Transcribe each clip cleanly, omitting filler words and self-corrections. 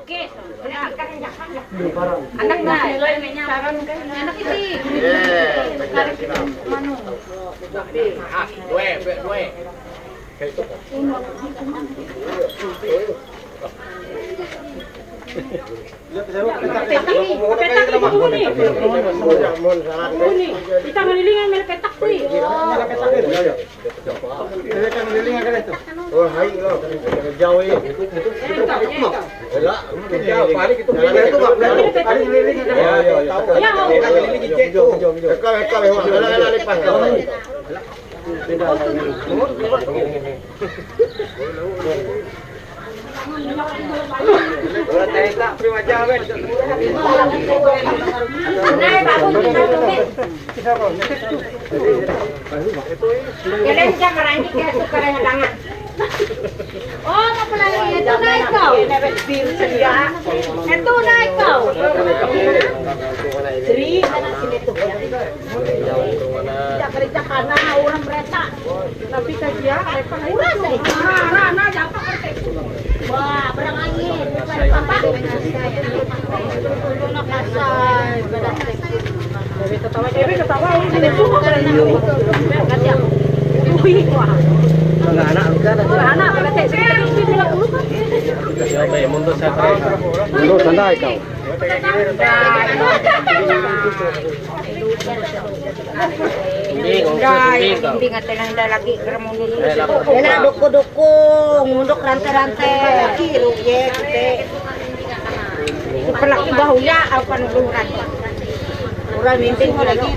Anak na, saran kan anak iti. Mano? Due. Kita ngelilingan may petak ko eh. Oh, hai lo. Jauh ini. Wala. Balik itu. Kalian siya marani kaya sukaranya tangan. Oh, apa lagi? Itu na ikaw. Itu na ikaw. Sri, kerja karena orang mereka. Tapi kajian, orang deh. Nah, apa kerja? Wah, berang angin. Papa. Ketawa. Ini semua karena kerja. Anak-anak kan. Anak, berarti saya bilang dulu kan. Siapa yang mundur saya? Mundur santai kau. Hindi nga tayo lang lagi karamong dulu. Yan dukung, mundok rantai-rantai. Kilo, Palaki bahuya, ang panuluran. Murah mimpin ko lagi.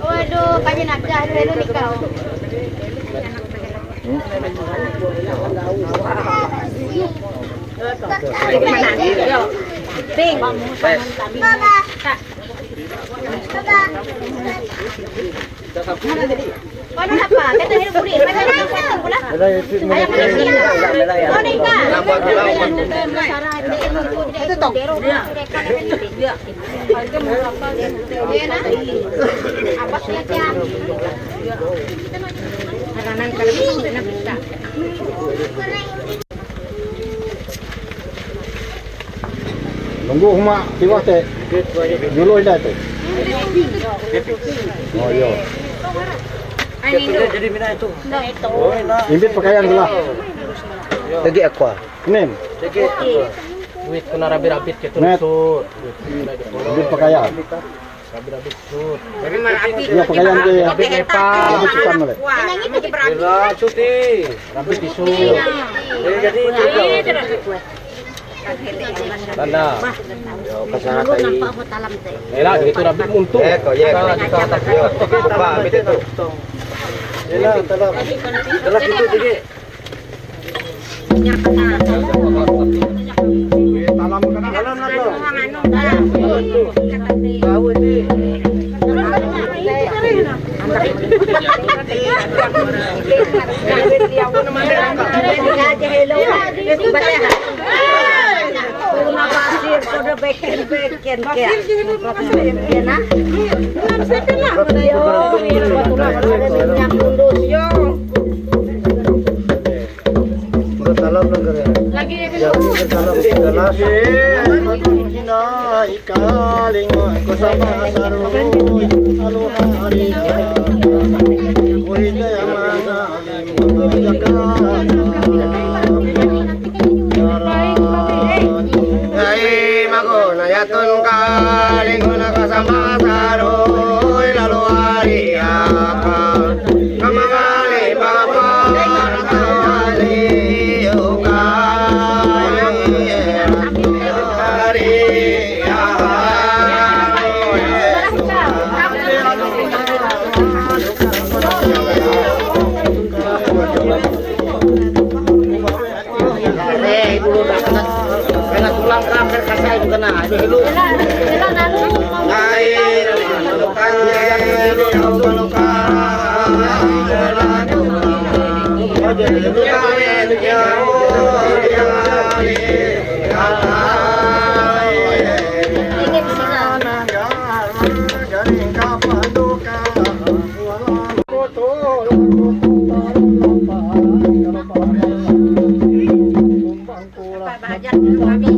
Waduh, banyak nak jalan ni kau. Ping. Ano na pa? Kaya tayo puri. Ito to. Haranan ka na bisa. Tunggu huma tiwas teh. Dulu dah tu. Oh iya. Jadi mina itu. Impit pakaian belah. Lagi aqua. Nem. Duit kena rabit-rabit gitu. Net. Sud. Impit pakaian. Rabit-rabit sud. Iya pakaian ke. Rabit epa. Rabit cepat mulai. Bila cuti. Rabit isu. Jadi tanda. Yo kasana tadi. Ela gitu rabit untuk. Kau ya. Apa ambit itu? Ela dalam. Dalam itu tinggi. Talam kena. Talam nak. Tahu ini. Salam negara. Lagi salam gelas. Ikaling ko sama saru alu hari. Oi jaya mana Ai mago nayatun kaling ko nakasama saru lalu hari apa kamagali baba bahagian dulu kami.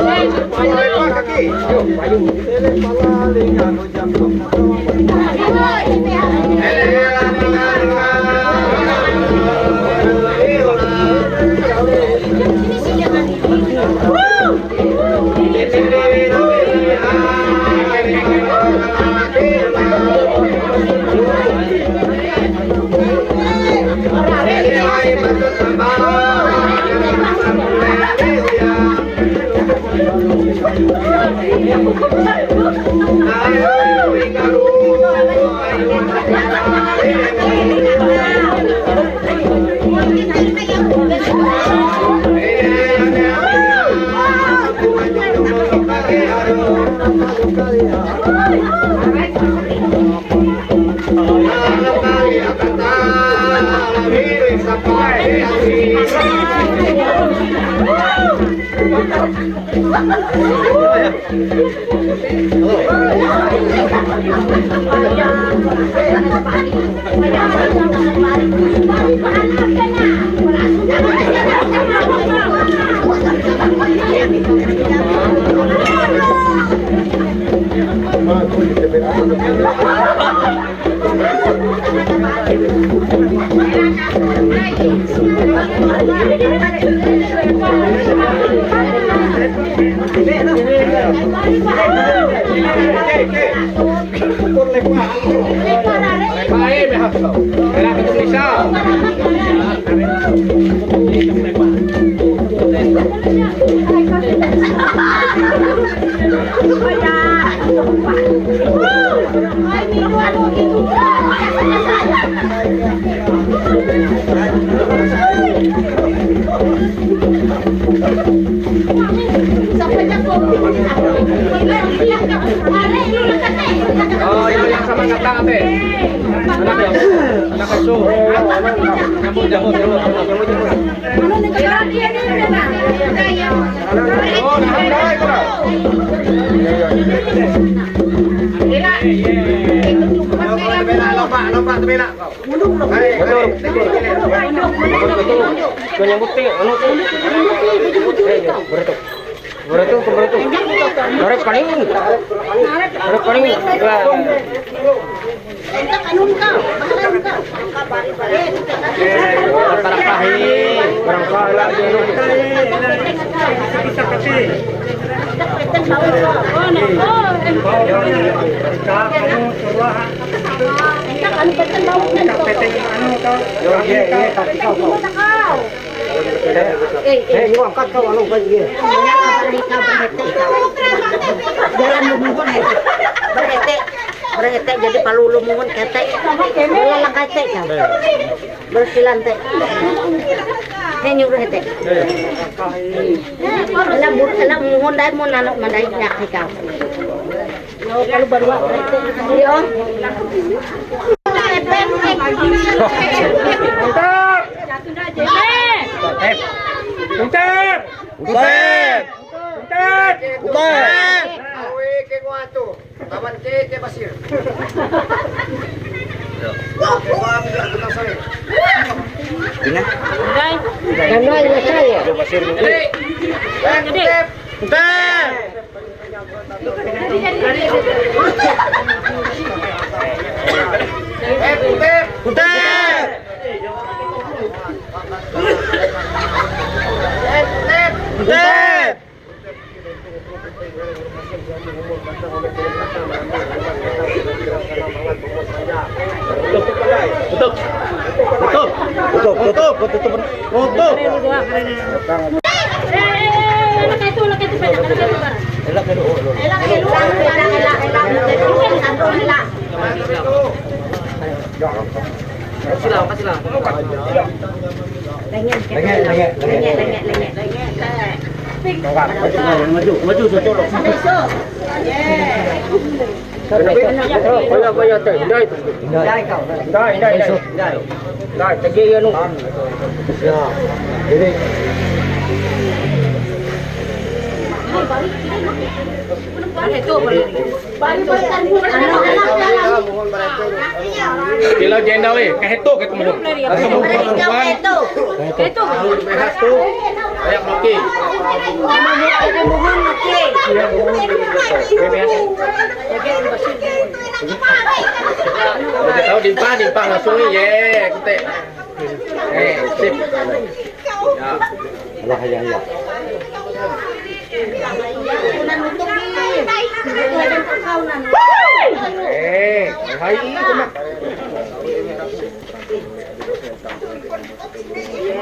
Hãy subscribe cho kênh Ghiền Mì Gõ để không bỏ lỡ những video hấp dẫn. Oh, itu yang sama kata ate. Anak kesu. Jamur. Oh, nah, itu lah. Lompat bela. Yang putih, beretuk. Narek paling. Angkat kau anu kayak Jalan lumuhun berhete jadi palu lumuhun ketek. Lalang ketek kan. Bersilan teh. Nyuruh berhete. Alam muhun dai mun anak mandai nyak kau. Yo kalau baru berhete. Yo. Kilo jendal kehetu gitu menurut. Kehetu. Kayak maki. Tahu dimpa langsung ye kita. Sip. Ya. Allah ya. Hai itu mah.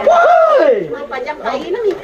Woi. Pajak lagi nih.